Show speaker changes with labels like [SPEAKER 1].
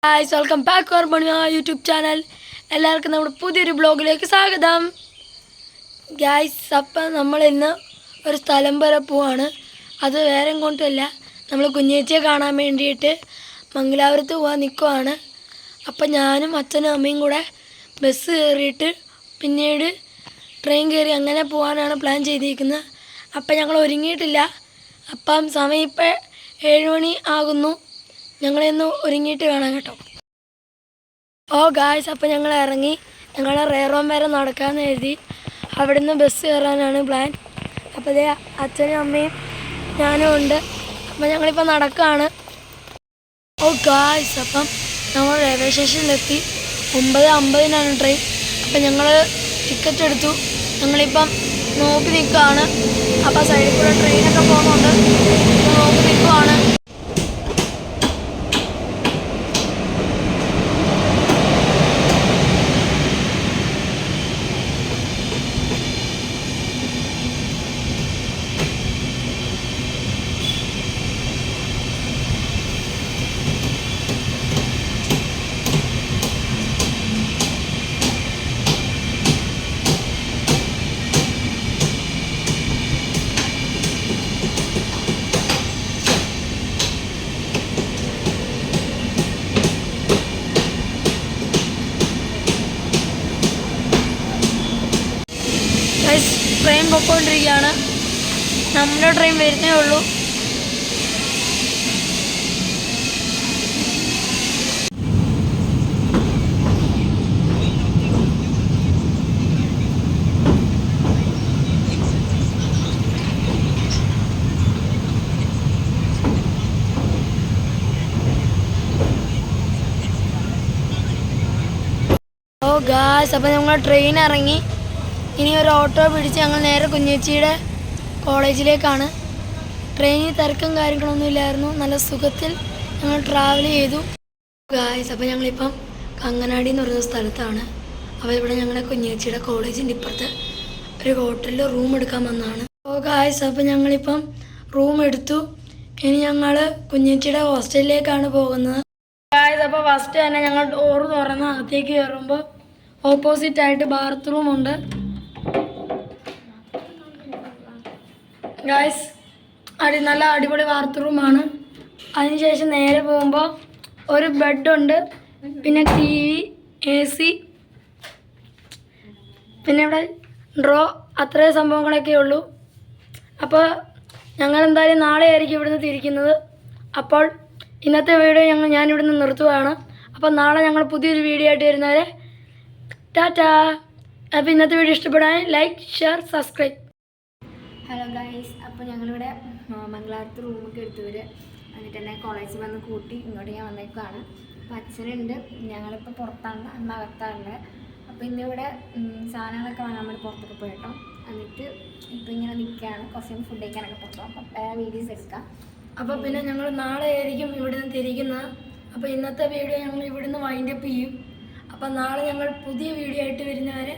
[SPEAKER 1] Guys welcome back അവർ മണിയ YouTube channel. എല്ലാവർക്കും നമ്മുടെ പുതിയൊരു ബ്ലോഗിലേക്ക് സ്വാഗതം. ഗൈസ് അപ്പം നമ്മൾ ഇന്ന് ഒരു സ്ഥലം വരെ പോവാണ്. അത് വേറെ കൊണ്ടല്ല, നമ്മൾ കുഞ്ഞേച്ചിയെ കാണാൻ വേണ്ടിയിട്ട് മംഗലാപുരത്ത് പോകാൻ നിൽക്കുവാണ്. അപ്പം ഞാനും അച്ഛനും അമ്മയും കൂടെ ബസ് കയറിയിട്ട് പിന്നീട് ട്രെയിൻ കയറി അങ്ങനെ പോകാനാണ് പ്ലാൻ ചെയ്തിരിക്കുന്നത്. അപ്പം ഞങ്ങൾ ഒരുങ്ങിയിട്ടില്ല. അപ്പം സമയം ഇപ്പം 7 മണി ആകുന്നു. ഞങ്ങളെന്ന് ഒരുങ്ങിയിട്ട് കാണാം കേട്ടോ. ഗായ്സ് അപ്പം ഞങ്ങൾ ഇറങ്ങി. ഞങ്ങൾ റേറോം വരെ നടക്കാമെന്ന് എഴുതി. അവിടെ നിന്ന് ബസ് കയറാനാണ് പ്ലാൻ. അപ്പോൾ ഇതേ അച്ഛനും അമ്മയും ഞാനും ഉണ്ട്. അപ്പം ഞങ്ങളിപ്പോൾ നടക്കുകയാണ്. ഗായ്സ് അപ്പം ഞങ്ങൾ റെയിൽവേ സ്റ്റേഷനിലെത്തി. 9:50-നാണ് ട്രെയിൻ. അപ്പം ഞങ്ങൾ ടിക്കറ്റ് എടുത്തു. ഞങ്ങളിപ്പം നോക്കി നിൽക്കുകയാണ്. അപ്പം സൈഡിൽ കൂടെ ട്രെയിനൊക്കെ പോകുന്നുണ്ട്. നോക്കി നിൽക്കുകയാണ്. ട്രെയിൻ പൊയ്ക്കൊണ്ടിരിക്കുകയാണ്. നമ്മുടെ ട്രെയിൻ വരുന്നേ ഉള്ളൂ. ഗായ്സ് അപ്പം ഞങ്ങൾ ട്രെയിൻ ഇറങ്ങി. ഇനി ഒരു ഓട്ടോ പിടിച്ച് ഞങ്ങൾ നേരെ കുഞ്ഞേച്ചിയുടെ കോളേജിലേക്കാണ്. ട്രെയിനിൽ തിരക്കും കാര്യങ്ങളൊന്നും ഇല്ലായിരുന്നു. നല്ല സുഖത്തിൽ ഞങ്ങൾ ട്രാവൽ ചെയ്തു. ഗായ്സ് അപ്പം ഞങ്ങളിപ്പം കങ്ങനാടി എന്ന് പറയുന്ന സ്ഥലത്താണ്. അപ്പോൾ ഇവിടെ ഞങ്ങളുടെ കുഞ്ഞേച്ചിയുടെ കോളേജിൻ്റെ ഇപ്പുറത്ത് ഒരു ഹോട്ടലിൽ റൂം എടുക്കാൻ വന്നതാണ്. ഗായ്സ് അപ്പം ഞങ്ങളിപ്പം റൂം എടുത്തു. ഇനി ഞങ്ങൾ കുഞ്ഞേച്ചിയുടെ ഹോസ്റ്റലിലേക്കാണ് പോകുന്നത്. ഗായ്സ് അപ്പോൾ ഫസ്റ്റ് തന്നെ ഞങ്ങൾ ഡോറ് തുറന്ന് അകത്തേക്ക് കയറുമ്പോൾ ഓപ്പോസിറ്റായിട്ട് ബാത്റൂം ഉണ്ട്. ഗായ്സ് നല്ല അടിപൊളി ബാത്റൂമാണ്. അതിനുശേഷം നേരെ പോകുമ്പോൾ ഒരു ബെഡുണ്ട്, പിന്നെ TV, AC, പിന്നെ ഇവിടെ ഡ്രോ, അത്രയും സംഭവങ്ങളൊക്കെ ഉള്ളൂ. അപ്പോൾ ഞങ്ങൾ എന്തായാലും നാളെ ആയിരിക്കും ഇവിടുന്ന് തിരിക്കുന്നത്. അപ്പോൾ ഇന്നത്തെ വീഡിയോ ഞാനിവിടുന്ന് നിർത്തുകയാണ്. അപ്പോൾ നാളെ ഞങ്ങൾ പുതിയൊരു വീഡിയോ ആയിട്ട് വരുന്നവരെ ടാറ്റാ. അപ്പോൾ ഇന്നത്തെ വീഡിയോ ഇഷ്ടപ്പെടാൻ like, share, subscribe.
[SPEAKER 2] Hello guys, അപ്പോൾ ഞങ്ങളിവിടെ മംഗലാപുരത്ത് റൂമൊക്കെ എടുത്തവർ എന്നിട്ട് എന്നെ കോളേജിൽ വന്ന് കൂട്ടി ഇങ്ങോട്ട് ഞാൻ വന്നേക്കുവാണ്. അപ്പോൾ അച്ഛനുണ്ട്, ഞങ്ങളിപ്പോൾ പുറത്താണ്, അമ്മ അകത്താണുള്ളത്. അപ്പോൾ ഇന്നിവിടെ സാധനങ്ങളൊക്കെ വാങ്ങാൻ വേണ്ടി പുറത്തൊക്കെ പോയിട്ടോ. എന്നിട്ട് ഇപ്പോൾ ഇങ്ങനെ നിൽക്കുകയാണ്. കുറച്ച് ഫുഡ് കഴിക്കാനൊക്കെ പുറത്തു. അപ്പോൾ വീഡിയോസ് എടുക്കാം.
[SPEAKER 1] അപ്പോൾ പിന്നെ ഞങ്ങൾ നാളെ ആയിരിക്കും ഇവിടുന്ന് തിരിക്കുന്നത്. അപ്പോൾ ഇന്നത്തെ വീഡിയോ ഞങ്ങൾ ഇവിടുന്ന് വൈൻഡപ്പ് ചെയ്യും. അപ്പോൾ നാളെ ഞങ്ങൾ പുതിയ വീഡിയോ ആയിട്ട് വരുന്നവരെ